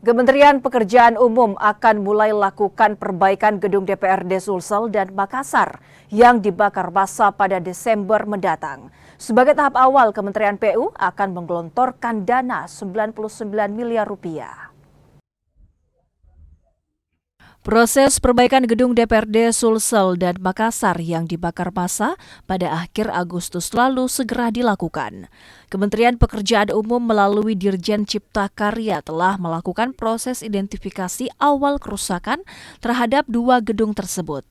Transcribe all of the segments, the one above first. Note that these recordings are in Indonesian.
Kementerian Pekerjaan Umum akan mulai lakukan perbaikan gedung DPRD Sulsel dan Makassar yang dibakar massa pada Desember mendatang. Sebagai tahap awal, Kementerian PU akan menggelontorkan dana 99 miliar rupiah. Proses perbaikan gedung DPRD Sulsel dan Makassar yang dibakar massa pada akhir Agustus lalu segera dilakukan. Kementerian Pekerjaan Umum melalui Dirjen Cipta Karya telah melakukan proses identifikasi awal kerusakan terhadap dua gedung tersebut.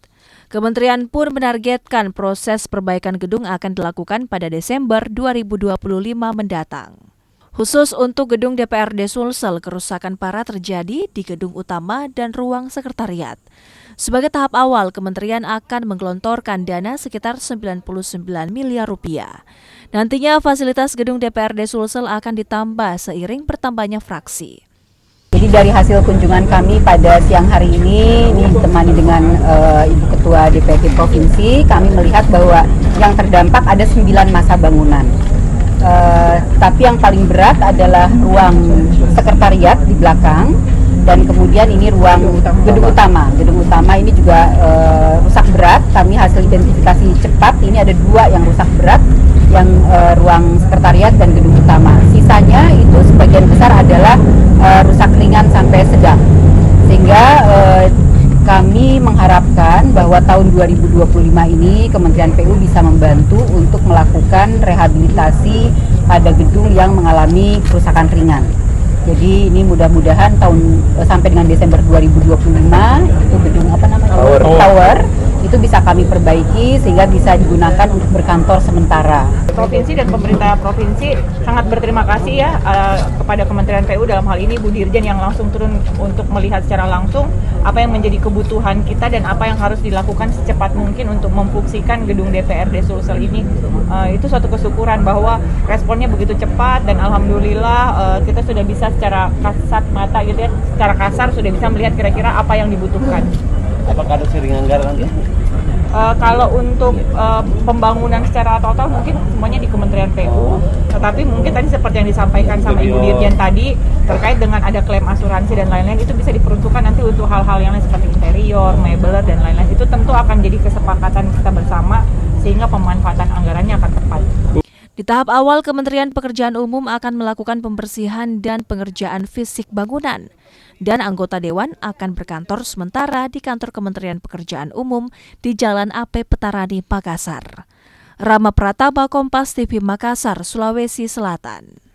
Kementerian pun menargetkan proses perbaikan gedung akan dilakukan pada Desember 2025 mendatang. Khusus untuk gedung DPRD Sulsel, kerusakan parah terjadi di gedung utama dan ruang sekretariat. Sebagai tahap awal, kementerian akan menggelontorkan dana sekitar 99 miliar rupiah. Nantinya fasilitas gedung DPRD Sulsel akan ditambah seiring bertambahnya fraksi. Jadi dari hasil kunjungan kami pada siang hari ini ditemani dengan Ibu Ketua DPRD Provinsi, kami melihat bahwa yang terdampak ada 9 masa bangunan. Tapi yang paling berat adalah ruang sekretariat di belakang dan kemudian ini ruang gedung utama. Gedung utama ini juga rusak berat. Kami hasil identifikasi cepat ini ada 2 yang rusak berat, yang ruang sekretariat dan gedung utama. Sisanya itu sebagian besar adalah rusak ringan sampai sedang. Sehingga kami mengharapkan bahwa tahun 2025 ini Kementerian PU bisa membantu untuk melakukan rehabilitasi pada gedung yang mengalami kerusakan ringan. Jadi ini mudah-mudahan sampai dengan Desember 2025 itu gedung Tower itu bisa kami perbaiki sehingga bisa digunakan untuk berkantor sementara. Provinsi dan pemerintah provinsi sangat berterima kasih ya kepada Kementerian PU dalam hal ini Bu Dirjen yang langsung turun untuk melihat secara langsung apa yang menjadi kebutuhan kita dan apa yang harus dilakukan secepat mungkin untuk memfungsikan gedung DPRD Sulsel ini. Itu suatu kesyukuran bahwa responnya begitu cepat dan alhamdulillah kita sudah bisa secara kasat mata gitu ya, secara kasar sudah bisa melihat kira-kira apa yang dibutuhkan. Apakah ada sharing anggaran nanti? Kalau untuk pembangunan secara total mungkin semuanya di Kementerian PU, tetapi mungkin tadi seperti yang disampaikan sama Ibu Dirjen tadi terkait dengan ada klaim asuransi dan lain-lain itu bisa diperuntukkan nanti untuk hal-hal yang lain seperti interior, mebeler dan lain-lain. Itu tentu akan jadi kesepakatan kita bersama sehingga pemanfaatan anggarannya akan tepat. Di tahap awal, Kementerian Pekerjaan Umum akan melakukan pembersihan dan pengerjaan fisik bangunan. Dan anggota Dewan akan berkantor sementara di kantor Kementerian Pekerjaan Umum di Jalan AP Petarani, Makassar. Rama Pratama, Kompas TV, Makassar, Sulawesi Selatan.